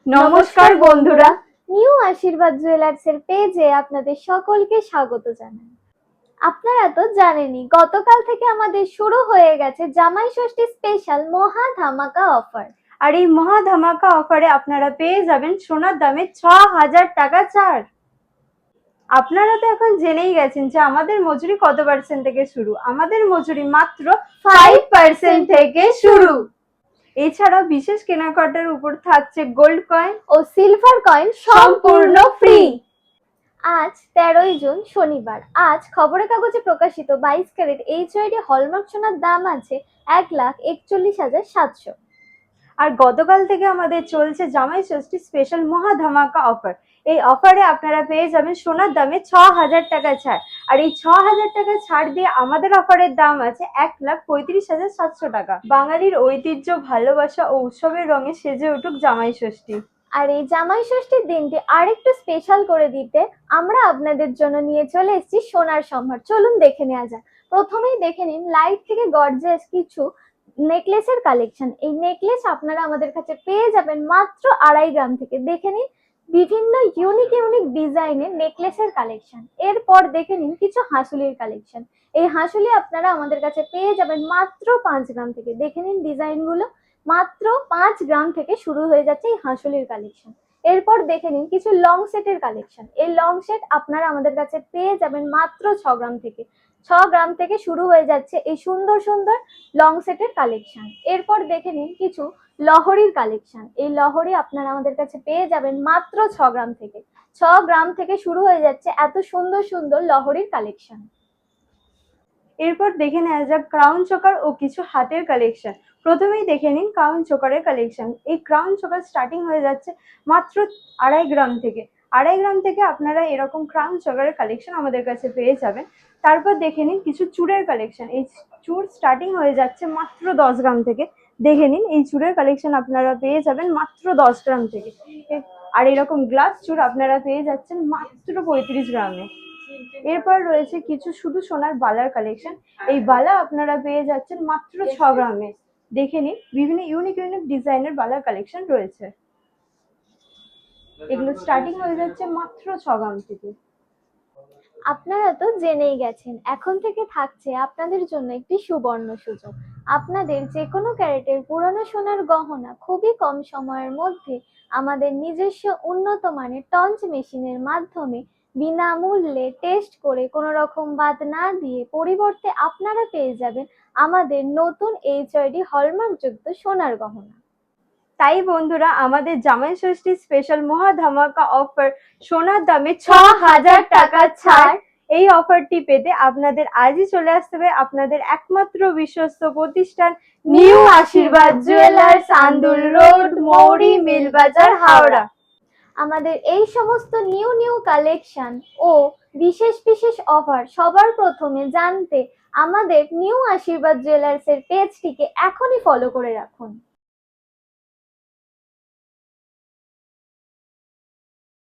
নমস্কার বন্ধুরা, নিউ আশীর্বাদ জুয়েলার্সের পেজে আপনাদের সকলকে স্বাগত জানাই। আপনারা তো জানেনই গতকাল থেকে আমাদের শুরু হয়ে গেছে জামাই ষষ্ঠী স্পেশাল মহা ধামাকা অফার। আর এই মহা ধামাকা অফারে আপনারা পেয়ে যাবেন সোনার দামে ৬,০০০ টাকা ছাড়। আপনারা তো এখন জেনেই গেছেন যে আমাদের মজুরি কত পার্সেন্ট থেকে শুরু। আমাদের মজুরি মাত্র 5% থেকে শুরু। এছাড়াও বিশেষ কেনাকাটার উপর থাকছে গোল্ড কয়েন ও সিলভার কয়েন সম্পূর্ণ ফ্রি। আজ 13ই জুন শনিবার। আজ খবরের কাগজে প্রকাশিত 22 ক্যারেট এইচইডি হলমার্ক সোনার দাম আছে 1,41,700। আর গতকাল থেকে আমাদের চলছে জামাই ষষ্ঠী স্পেশাল মহা ধামাকা অফার। এই অফারে আপনারা পেয়ে যাবেন সোনার দামে ৬,০০০ টাকা ছাড়। আর এই ৬,০০০ টাকা ছাড় দিয়ে আমাদের অফারের দাম আছে 1,35,700 টাকা। বাঙালির ঐতিহ্য, ভালোবাসা ও উৎসবের রঙে সেজে উঠুক জামাই ষষ্ঠী। আর এই জামাই ষষ্ঠীর দিনটি আরেকটু স্পেশাল করে দিতে আমরা আপনাদের জন্য নিয়ে চলে এসেছি সোনার সম্ভার। চলুন দেখে নেওয়া যাক। প্রথমেই দেখে নিন লাইট থেকে গর্জিয়াস কিছু নেকলেসের কালেকশন। এই নেকলেস আপনারা আমাদের কাছে পেয়ে যাবেন মাত্র 2.5 গ্রাম থেকে। দেখে নিন বিভিন্ন ইউনিক ডিজাইনের নেকলেসের কালেকশন। এরপর দেখে নিন কিছু হাঁসুলির কালেকশন। এই হাঁসুলি আপনারা আমাদের কাছে পেয়ে যাবেন মাত্র 5 গ্রাম থেকে। দেখে নিন ডিজাইনগুলো, মাত্র 5 গ্রাম থেকে শুরু হয়ে যাচ্ছে এই হাঁসুলির কালেকশন। এরপর দেখে নিন কিছু লং সেটের কালেকশন। এই লং সেট আপনারা আমাদের কাছে পেয়ে যাবেন মাত্র 6 গ্রাম থেকে। 6 গ্রাম থেকে শুরু হয়ে যাচ্ছে এই সুন্দর সুন্দর লং সেটের কালেকশন। এরপর দেখে নিন কিছু লহরির কালেকশন। এই লহরি আপনারা আমাদের কাছে পেয়ে যাবেন মাত্র 6 গ্রাম থেকে। 6 গ্রাম থেকে শুরু হয়ে যাচ্ছে এত সুন্দর সুন্দর লহরির কালেকশন। এরপর দেখে নেওয়া যাক ক্রাউন চোকার ও কিছু হাতের কালেকশন। প্রথমেই দেখে নিন ক্রাউন চোকারের কালেকশন। এই ক্রাউন চোকার স্টার্টিং হয়ে যাচ্ছে মাত্র 2.5 গ্রাম থেকে। 2.5 গ্রাম থেকে আপনারা এরকম ক্রাউন চোকারের কালেকশন আমাদের কাছে পেয়ে যাবেন। তারপর দেখে নিন কিছু চূড়ের কালেকশন। এই চূড় স্টার্টিং হয়ে যাচ্ছে মাত্র 10 গ্রাম থেকে। দেখে নিন এই চূড়ের কালেকশন আপনারা পেয়ে যাবেন মাত্র 10 গ্রাম থেকে। আর এরকম গ্লাস চূড় আপনারা পেয়ে যাচ্ছেন মাত্র 35 গ্রামে। এরপর রয়েছে কিছু শুধু সোনার বালার কালেকশন। এই বালা আপনারা পেয়ে যাচ্ছেন মাত্র 6 গ্রামে। দেখে নিন বিভিন্ন ইউনিক ডিজাইনের বালার কালেকশন রয়েছে। এগুলো স্টার্টিং হয়ে যাচ্ছে মাত্র 6 গ্রাম থেকে। আপনারা তো জেনেই গেছেন, এখন থেকে থাকছে আপনাদের জন্য একটি সুবর্ণ সুযোগ। আপনাদের যে কোনো ক্যারেটের পুরনো সোনার গহনা খুবই কম সময়ের মধ্যে আমাদের নিজস্ব উন্নত মানের টঞ্চ মেশিনের মাধ্যমে বিনামূল্যে টেস্ট করে কোনো রকম বাদ না দিয়ে পরিবর্তে আপনারা পেয়ে যাবেন আমাদের নতুন এইচইডি হলমার্কযুক্ত সোনার গহনা। তাই বন্ধুরা, আমাদের জামাই ষষ্ঠী স্পেশাল মহা ধামাকা অফার সোনার দামে ৬,০০০ টাকা ছাড়। এই অফারটি পেতে আপনাদের আজই চলে আসতে হবে আপনাদের একমাত্র বিশ্বস্ত প্রতিষ্ঠান নিউ আশীর্বাদ জুয়েলার্স, আন্দুল রোড, মৌরি মিল বাজার, হাওড়া। আমাদের এই সমস্ত নিউ কালেকশন ও বিশেষ অফার সবার প্রথমে জানতে আমাদের নিউ আশীর্বাদ জুয়েলার্সের পেজটিকে এখনই ফলো করে রাখুন।